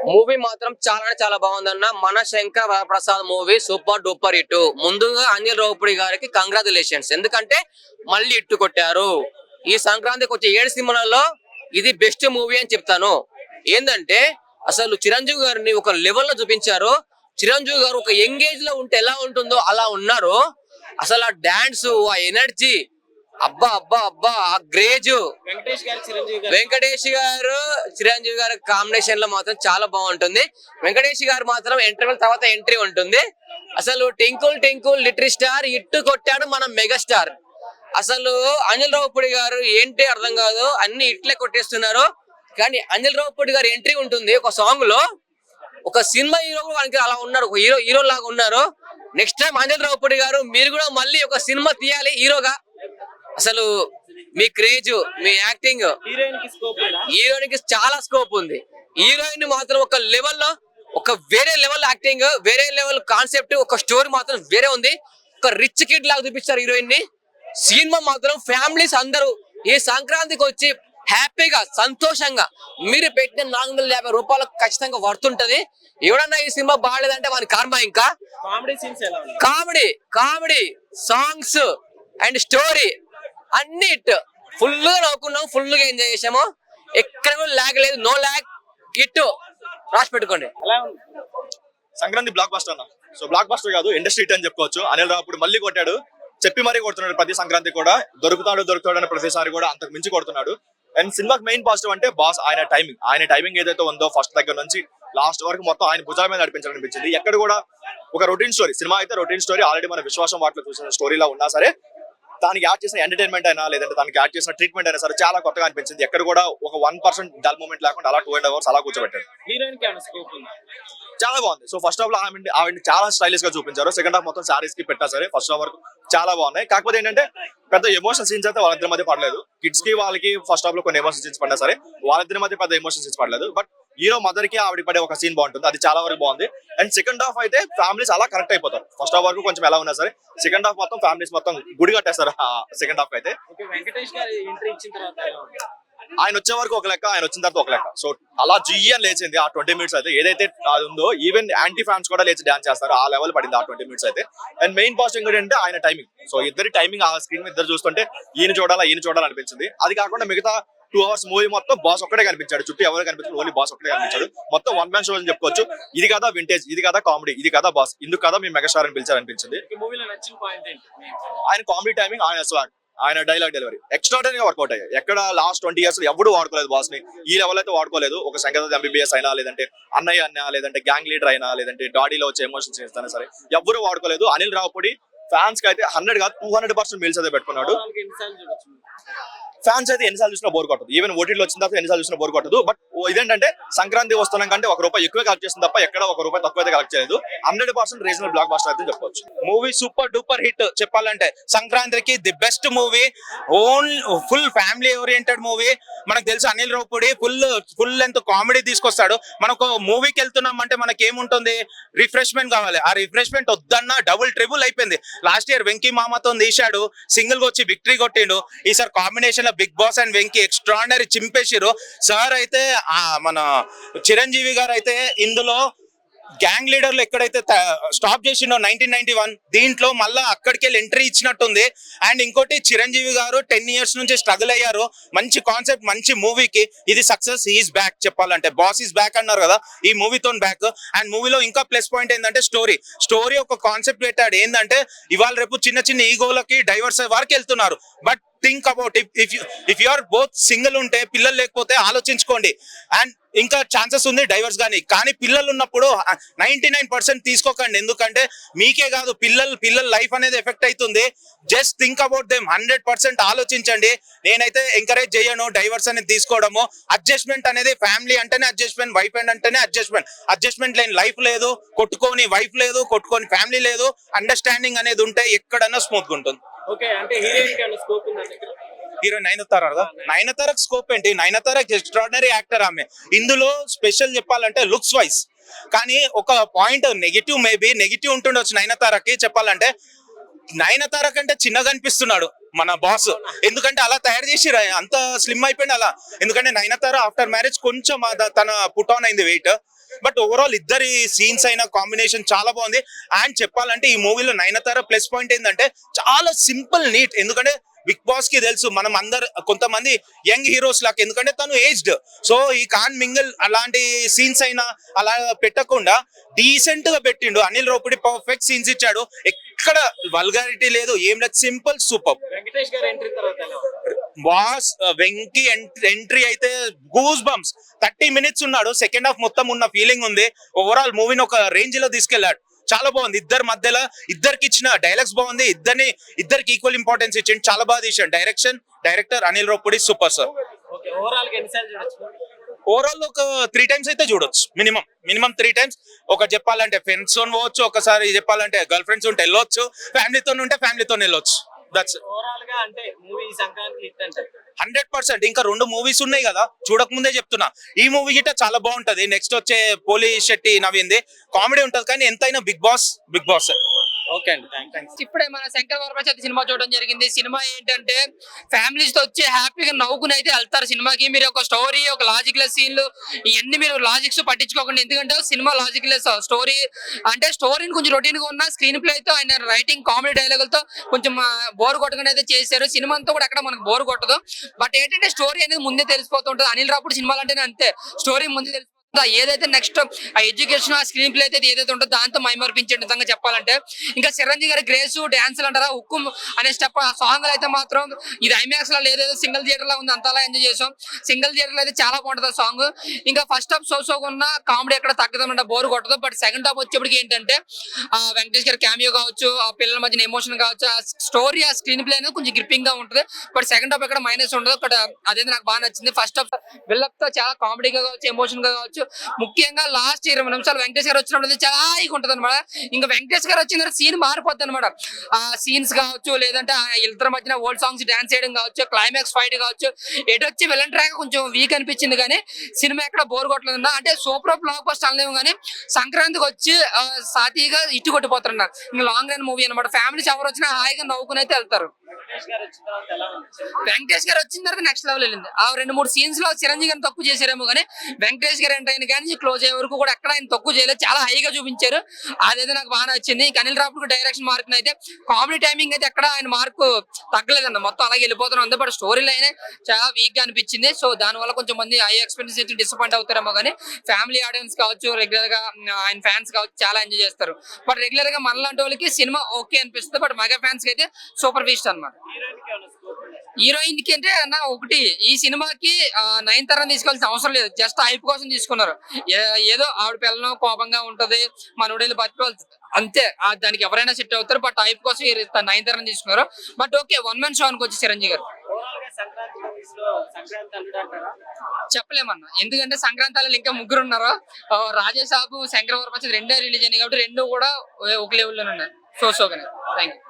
Movie మాత్రం చాలా బాగుందన్న. మన Shankar Varaprasad movie super duper hit. ముందుగా అనిల్ రావుపూడి గారికి కంగ్రాచులేషన్స్, ఎందుకంటే మళ్ళీ ఇట్టు కొట్టారు. ఈ సంక్రాంతికి వచ్చే 7 సినిమాలలో ఇది బెస్ట్ మూవీ అని చెప్తాను. ఏంటంటే అసలు చిరంజీవి గారిని ఒక లెవెల్లో చూపించారు. చిరంజీవి గారు ఒక యంగేజ్ లో ఉంటే ఎలా ఉంటుందో అలా ఉన్నారు. అసలు ఆ డాన్స్, ఆ ఎనర్జీ, అబ్బా అబ్బా అబ్బా, ఆ గ్రేజ్. వెంకటేష్ గారు చిరంజీవి గారి కాంబినేషన్ లో మాత్రం చాలా బాగుంటుంది. వెంకటేష్ గారు మాత్రం ఇంటర్వెల్ తర్వాత ఎంట్రీ ఉంటుంది. అసలు టింకుల్ టింకుల్ లిటిల్ స్టార్ ఇట్టు కొట్టాడు మన మెగాస్టార్. అసలు అనిల్ రావుపూడి గారు ఏంటి అర్థం కాదు, అన్ని ఇట్లే కొట్టేస్తున్నారు. కానీ అనిల్ రావుపూడి గారు ఎంట్రీ ఉంటుంది ఒక సాంగ్ లో. ఒక సినిమా హీరో కూడా మనకి అలా ఉన్నారు, ఒక హీరో లాగా ఉన్నారు. నెక్స్ట్ టైం అనిల్ రావుపూడి గారు మీరు కూడా మళ్ళీ ఒక సినిమా తీయాలి హీరోగా. అసలు మీ క్రేజ్, మీ యాక్టింగ్, హీరోయిన్ కి చాలా స్కోప్ ఉంది. హీరోయిన్ మాత్రం ఒక లెవెల్లో, ఒక వేరే లెవెల్ యాక్టింగ్, వేరే లెవెల్ కాన్సెప్ట్, ఒక స్టోరీ మాత్రం వేరే ఉంది. ఒక రిచ్ కిడ్ లాగా చూపిస్తారు హీరోయిన్ ని. సినిమా మాత్రం ఫ్యామిలీస్ అందరూ ఈ సంక్రాంతికి వచ్చి హ్యాపీగా సంతోషంగా మీరు పెట్టిన 450 రూపాయలకు ఖచ్చితంగా వర్తుంటది. ఎవడన్నా ఈ సినిమా బాగాలేదంటే వాని కర్మ. ఇంకా కామెడీ సాంగ్స్ అండ్ స్టోరీ అన్ని ఫుల్ గా నవ్వుకున్నాం, ఫుల్ గా ఎంజాయ్ చేసాము. ఎక్కడ కూడా ల్యాగ్ లేదు, నో ల్యాగ్. హిట్ రాసి పెట్టుకోండి. సంక్రాంతి బ్లాక్ బస్టర్ అన్న. సో బ్లాక్ బస్టర్ కాదు, ఇండస్ట్రీ హిట్ అని చెప్పుకోవచ్చు. అనిల్ రావుపూడి మళ్ళీ కొట్టాడు, చెప్పి మరీ కొడుతున్నాడు. ప్రతి సంక్రాంతి కూడా దొరుకుతాడు అని ప్రతిసారి కూడా అంతకు మించి కొడుతున్నాడు. అండ్ సినిమాకి మెయిన్ పాజిటివ్ అంటే బాస్ ఆయన టైమింగ్ ఏదైతే ఉందో ఫస్ట్ దగ్గర నుంచి లాస్ట్ వరకు మొత్తం ఆయన భుజాల మీద నడిపించాలనిపించింది. ఎక్కడ కూడా ఒక రొటీన్ స్టోరీ, సినిమా అయితే రొటీన్ స్టోరీ, ఆల్రెడీ మన విశ్వాసం వాటిలో చూసిన స్టోరీలా ఉన్నా సరే దానికి యాడ్ చేసిన ఎంటర్టైన్మెంట్ అయినా లేదంటే దానికి యాడ్ చేసిన ట్రీట్మెంట్ అయినా సరే చాలా కొత్తగా అనిపించింది. ఎక్కడ కూడా ఒక 1% డల్ మూమెంట్ లేకుండా అలా 2.5 hours అలా కూర్చోబెట్టారు. చాలా బాగుంది. సో ఫస్ట్ హాఫ్ లో ఆవిడ చాలా స్టైలిష్ గా చూపించారు. సెకండ్ హాఫ్ మొత్తం సారీస్ కి పెట్టా సరే ఫస్ట్ హాఫ్ వరకు చాలా బాగున్నాయి. కాకపోతే ఏంటంటే పెద్ద ఎమోషనల్ సీన్స్ అయితే వాళ్ళిద్దరి మధ్య పడలేదు. కిడ్స్ కి వాళ్ళకి ఫస్ట్ హాఫ్ లో కొన్ని ఎమోషనల్ సీన్స్ పడ్డా సరే వాళ్ళిద్దరి మధ్య పెద్ద ఎమోషనల్ సీన్స్ పడలేదు. బట్ హీరో మదర్ కి ఆవిడ పడే ఒక సీన్ బాగుంటుంది, అది చాలా వరకు బాగుంది. అండ్ సెకండ్ హాఫ్ అయితే ఫ్యామిలీస్ అలా కనెక్ట్ అయిపోతారు. ఫస్ట్ హాఫ్ వరకు కొంచెం ఎలా ఉన్నా సరే సెకండ్ హాఫ్ మొత్తం ఫ్యామిలీస్ మొత్తం గుడి కట్టేస్తారు. సెకండ్ హాఫ్ అయితే ఆయన వచ్చే వరకు ఒక లెక్క, ఆయన వచ్చిన తర్వాత ఒక లెక్క. సో అలా జియ్యని లేచింది ఆ 20 minutes అయితే. ఏదైతే అది ఉందో ఈవెన్ యాంటీ ఫ్యాన్స్ కూడా లేచి డాన్స్ చేస్తారు, ఆ లెవెల్ పడింది ఆ 20 minutes అయితే. అండ్ మెయిన్ పాజిటివ్ ఏంటంటే ఆయన టైమింగ్. సో ఇద్దరి టైమింగ్ ఆ స్క్రీన్ మీద ఇద్దరు చూస్తుంటే ఈయన చూడాలి అనిపించింది. అది కాకుండా మిగతా 2 hours మూవీ మొత్తం బాస్ ఒక్కడే కనిపించాడు, చుట్టూ ఎవరు కనిపించారు, ఓన్లీ బాస్ ఒక్కడే కనిపించాడు. మొత్తం 1 man షో అని చెప్పుకోవచ్చు. ఇది కదా వింటేజ్, ఇది కదా కామెడీ, ఇది కదా బాస్, ఇందుకు కదా మీ మెగాస్టార్ అని పిలిచారనిపించింది. ఆయన కామెడీ టైమింగ్, ఆయన స్వాగ్, ఆయన డైలాగ్ డెలివరీ ఎక్స్ట్రాడనరీగా వర్కౌట్ అయ్యాయి. ఎక్కడ లాస్ట్ 20 years లో ఎవరు వాడుకోలేదు బాస్ ని. ఈ లెవెల్ అయితే వాడుకోలేదు. ఒక శంకర్ MBBS అయినా లేదంటే అన్నయ్య అన్న లేదంటే గ్యాంగ్ లీడర్ అయినా లేదంటే డాడీలో వచ్చే ఎమోషన్స్ చేస్తానే సరే ఎవరు వాడుకోలేదు. అనిల్ రావుపూడి ఫ్యాన్స్ కి అయితే 100 కాదు 200% మీల్స్ అయితే పెట్టుకున్నాడు. ఫ్యాన్స్ అయితే ఎన్నిసార్లు చూసినా బోర్ కొట్టదు. ఈవెన్ ఓటీలో వచ్చిన తర్వాత ఎన్నిసార్లు చూసినా బోర్ కొట్టదు. బట్ ఇదేంటంటే సంక్రాంతి వస్తున్నాం కంటే ₹1 ఎక్కువ కలెక్ట్ చేసిన తప్ప ఎక్కడ ₹1 తక్కువ అయితే కలెక్ట్ చేయలేదు. 100% రీజనల్ బ్లాక్ బస్టర్ అయితే చెప్పొచ్చు. మూవీ సూపర్ డూపర్ హిట్ చెప్పాలంటే. సంక్రాంతికి the best movie, full family oriented movie. మనకు తెలుసు Anil Ravipudi full length comedy తీసుకొస్తాడు. మనకు మూవీకి వెళ్తున్నాం అంటే మనకి ఏముంటుంది, రిఫ్రెష్మెంట్ కావాలి. ఆ రిఫ్రెష్మెంట్ వద్దన్న డబుల్ ట్రిబుల్ అయిపోయింది. లాస్ట్ ఇయర్ వెంకీ మామతో తీశాడు, సింగిల్ గా వచ్చి విక్టరీ కొట్టిండు. ఈసారి combination big boss and Venky extraordinary చింపేసిరు. సార్ అయితే మన చిరంజీవి గారు అయితే ఇందులో గ్యాంగ్ లీడర్లు ఎక్కడైతే స్టాప్ చేసిండో 1991 దీంట్లో మళ్ళా అక్కడికి వెళ్ళి ఎంట్రీ ఇచ్చినట్టుంది. అండ్ ఇంకోటి చిరంజీవి గారు 10 years నుంచి స్ట్రగుల్ అయ్యారు. మంచి కాన్సెప్ట్, మంచి మూవీకి ఇది సక్సెస్. ఈజ్ బ్యాక్ చెప్పాలంటే, బాస్ ఈజ్ బ్యాక్ అన్నారు కదా, ఈ మూవీతో బ్యాక్. అండ్ మూవీలో ఇంకా ప్లస్ పాయింట్ ఏంటంటే స్టోరీ ఒక కాన్సెప్ట్ పెట్టాడు. ఏంటంటే ఇవాళ రేపు చిన్న ఈగోలకి డైవర్స్ వరకు వెళ్తున్నారు. But think about if you are both single ఉంటే, పిల్లలు లేకపోతే ఆలోచించుకోండి. అండ్ ఇంకా ఛాన్సెస్ ఉంది డైవర్స్ కానీ పిల్లలు ఉన్నప్పుడు 99% తీసుకోకండి. ఎందుకంటే మీకే కాదు పిల్లల లైఫ్ అనేది ఎఫెక్ట్ అవుతుంది. Just think about them. 100% ఆలోచించండి. నేనైతే ఎంకరేజ్ చేయను డైవర్స్ అనేది తీసుకోవడము. అడ్జస్ట్మెంట్ అనేది, ఫ్యామిలీ అంటేనే అడ్జస్ట్మెంట్, వైఫ్ అంటేనే అడ్జస్ట్మెంట్ లేని లైఫ్ లేదు. కొట్టుకొని వైఫ్ లేదు, కొట్టుకొని ఫ్యామిలీ లేదు. అండర్స్టాండింగ్ అనేది ఉంటే ఎక్కడన్నా స్మూత్ గా ఉంటుంది. హీరో నయనతారకు స్కోప్ ఏంటి? నయనతారకు ఎక్స్ట్రాడినరీ యాక్టర్ ఆమె. ఇందులో స్పెషల్ చెప్పాలంటే లుక్స్ వైజ్. కానీ ఒక పాయింట్ నెగిటివ్ ఉంటుండొచ్చు నయనతారకి చెప్పాలంటే. నయనతార కంటే చిన్నగా అనిపిస్తున్నాడు మన బాస్. ఎందుకంటే అలా తయారు చేసి అంత స్లిమ్ అయిపోయింది అలా. ఎందుకంటే నయనతార ఆఫ్టర్ మ్యారేజ్ కొంచెం తన పుట్ ఆన్ అయింది వెయిట్. బట్ ఓవరాల్ ఇద్దరి సీన్స్ అయిన కాంబినేషన్ చాలా బాగుంది. అండ్ చెప్పాలంటే ఈ మూవీలో నయనతార ప్లస్ పాయింట్ ఏంటంటే చాలా సింపుల్ నీట్. ఎందుకంటే బిగ్ బాస్ కి తెలుసు మనం అందరు కొంతమంది యంగ్ హీరోస్ లాగా, ఎందుకంటే తను ఏజ్డ్, సో ఈ కాన్ మింగిల్ అలాంటి సీన్స్ అయినా అలా పెట్టకుండా డీసెంట్ గా పెట్టిండు. అనిల్ రావిపూడి పర్ఫెక్ట్ సీన్స్ ఇచ్చాడు, ఎక్కడ వల్గారిటీ లేదు, ఏం లేదు, సింపుల్ సూపర్. వెంకటేష్ గారు ఎంట్రీ తర్వాత బాస్ వెంకీ ఎంట్రీ అయితే గూస్ బంప్స్. 30 minutes ఉన్నాడు, సెకండ్ హాఫ్ మొత్తం ఉన్న ఫీలింగ్ ఉంది. ఓవరాల్ మూవీని ఒక రేంజ్ లో తీసుకెళ్లాడు, చాలా బాగుంది. ఇద్దరి మధ్యలో ఇద్దరికి ఇచ్చిన డైలాగ్స్ బాగుంది, ఇద్దరికి ఈక్వల్ ఇంపార్టెన్స్ ఇచ్చింది, చాలా బాగా తీసాడు. Director Anil Ravipudi super sir. Okay, overall గా ఎన్నిసార్లు చూడొచ్చు? ఓవరాల్ ఒక 3 times అయితే చూడొచ్చు, మినిమం 3 times. ఒక చెప్పాలంటే ఫ్రెండ్స్ తో పోవచ్చు, ఒకసారి చెప్పాలంటే గర్ల్ ఫ్రెండ్స్ ఉంటే వెళ్ళొచ్చు, ఫ్యామిలీతో ఉంటే ఫ్యామిలీతో వెళ్ళొచ్చు. దట్స్ ఓవరాల్ గా అంటే మూవీ సంక్రాంతి హిట్ అంటే 100%. ఇంకా 2 మూవీస్ ఉన్నాయి కదా, చూడక ముందే చెప్తున్నా, ఈ మూవీ గిట్ట చాలా బాగుంటది. నెక్స్ట్ వచ్చే పోలి శెట్టి నవ్వింది, కామెడీ ఉంటది, కానీ ఎంతైనా బిగ్ బాస్. ఓకే అండి, థ్యాంక్స్. ఇప్పుడే మన శంకర్ వరప్రసాద్ సినిమా చూడడం జరిగింది. సినిమా ఏంటంటే ఫ్యామిలీస్ తో వచ్చి హ్యాపీగా నవ్వుకుని అయితే వెళ్తారు సినిమాకి. మీరు ఒక స్టోరీ, ఒక లాజిక్ లెస్ సీన్లు, ఇవన్నీ మీరు లాజిక్స్ పట్టించుకోకండి. ఎందుకంటే సినిమా లాజిక్ లెస్ స్టోరీ, అంటే స్టోరీని కొంచెం రొటీన్ గా ఉన్న స్క్రీన్ ప్లే తో, ఆయన రైటింగ్, కామెడీ డైలాగులతో కొంచెం బోర్ కొట్టకుండా అయితే చేశారు. సినిమా అంతా కూడా ఎక్కడ మనకు బోర్ కొట్టదు. బట్ ఏంటంటే స్టోరీ అనేది ముందే తెలిసిపోతుంటది. అనిల్ రావిపూడి సినిమాలు అంటేనే అంతే, స్టోరీ ముందే తెలిసిపోతుంది. ఏదైతే నెక్స్ట్ ఆ ఎడ్యుకేషన్, ఆ స్క్రీన్ ప్లే అయితే ఏదైతే ఉంటుందో దాంతో మైమర్పించే విధంగా చెప్పాలంటే. ఇంకా చిరంజీవి గారి గ్రేస్ డాన్సులు అంటారా, ఉక్కు అనే స్టెప్, ఆ సాంగ్ అయితే మాత్రం ఇది ఐమాక్స్ లో లేదేదో సింగిల్ థియేటర్ లో ఉంది, అంతలా ఎంజాయ్ చేసాం. సింగిల్ థియేటర్ లో అయితే చాలా బాగుంటుంది ఆ సాంగ్. ఇంకా ఫస్ట్ హాఫ్ సోగా ఉన్న కామెడీ ఎక్కడ తగ్గదన్నమాట, బోర్ కొట్టదు. బట్ సెకండ్ హాఫ్ వచ్చేప్పటికి ఏంటంటే ఆ వెంకటేష్ గారి క్యామియో కావచ్చు, ఆ పిల్లల మధ్య ఎమోషన్ కావచ్చు, ఆ స్టోరీ, ఆ స్క్రీన్ ప్లే అనేది కొంచెం గ్రిప్పింగ్ గా ఉంటుంది. బట్ సెకండ్ హాఫ్ ఎక్కడ మైనస్ ఉండదు. బట్ అదే నాకు బాగా నచ్చింది. ఫస్ట్ హాఫ్ బిల్డప్ తో చాలా కామెడీగా కావచ్చు, ఎమోషన్ గా కావచ్చు. ముఖ్యంగా లాస్ట్ 20 నిమిషాలు వెంకటేష్ గారు వచ్చినప్పుడు చాలా హాయిగా ఉంటుంది అనమాట. ఇంకా వెంకటేష్ గారు వచ్చిన సీన్ మారిపోద్ది అనమాట. ఆ సీన్స్ కావచ్చు, లేదంటే ఇద్దరి మధ్యన ఓల్డ్ సాంగ్స్ డాన్స్ చేయడం కావచ్చు, క్లైమాక్స్ ఫైట్ కావచ్చు, ఎటు వచ్చి విలన్ ట్రాక్ కొంచెం వీక్ అనిపించింది. కానీ సినిమా ఎక్కడ బోర్ కొట్టలేదు. అంటే సూపర్ బ్లాక్ బస్టర్ అనలేము, కానీ సంక్రాంతికి వచ్చి సాతిగా ఇటు కొట్టిపోతున్నారు. ఇంకా లాంగ్ రన్ మూవీ అనమాట. ఫ్యామిలీస్ ఎవరు వచ్చినా హాయిగా నవ్వుకుని అయితే వెళ్తారు. వెంకటేష్ గారు వచ్చిన తర్వాత ఎలా ఉంది? వెంకటేష్ గారు వచ్చిన తర్వాత నెక్స్ట్ లెవెల్ వెళ్ళింది. ఆ 2-3 సీన్స్ లో చిరంజీవి గారిని తక్కువ చేశారేమో, కానీ వెంకటేష్ గారు ఎంటర్ అయిన కానీ క్లోజ్ అయ్యే వరకు కూడా ఎక్కడ ఆయన తక్కువ చేయలేదు, చాలా హైగా చూపించారు. అదైతే నాకు బాగా నచ్చింది. ఇంకా అనిల్ రావిపూడి డైరెక్షన్ మార్క్ అయితే, కామెడీ టైమింగ్ అయితే ఎక్కడ ఆయన మార్కు తగ్గలేదన్న, మొత్తం అలాగే వెళ్ళిపోతున్నాం. బట్ స్టోరీ లైన్ చాలా వీక్ గా అనిపించింది. సో దాని వల్ల కొంచెం మంది హై ఎక్స్పెక్టేషన్స్ డిసప్పాయింట్ అవుతారేమో, కానీ ఫ్యామిలీ ఆడియన్స్ కావచ్చు, రెగ్యులర్ గా ఆయన ఫ్యాన్స్ కావచ్చు చాలా ఎంజాయ్ చేస్తారు. బట్ రెగ్యులర్ గా మనలాంటి వాళ్ళకి సినిమా ఓకే అనిపిస్తుంది. బట్ మెగా ఫ్యాన్స్ కి అయితే సూపర్ ఫీస్ట్ అన్నమాట. హీరోయిన్ కి అంటే అన్న ఒకటి, ఈ సినిమాకి నయనతారని తీసుకోవాల్సిన అవసరం లేదు, జస్ట్ హైప్ కోసం తీసుకున్నారు. ఏదో ఆవిడ పిల్లలు కోపంగా ఉంటది, మనోడేళ్ళు బతికోవాలి అంతే, దానికి ఎవరైనా సెట్ అవుతారు. బట్ హైప్ కోసం నయనతారని తీసుకున్నారు. బట్ ఓకే, 1 man షో అనుకోవచ్చు చిరంజీవి గారు. ఓవరాల్ గా సంక్రాంతి మూవీస్ లో సంక్రాంతి అల్లుడు అంటారా? చెప్పలేమన్నా, ఎందుకంటే సంక్రాంతాలలో ఇంకా 3 ఉన్నారు. రాజేసాబు, శంకర్ వరప్రసాద్ రెండే రిలీజ్ అయినాయి కాబట్టి 2 కూడా ఒక లెవెల్లో ఉన్నాయి. షోగానే. Thank you.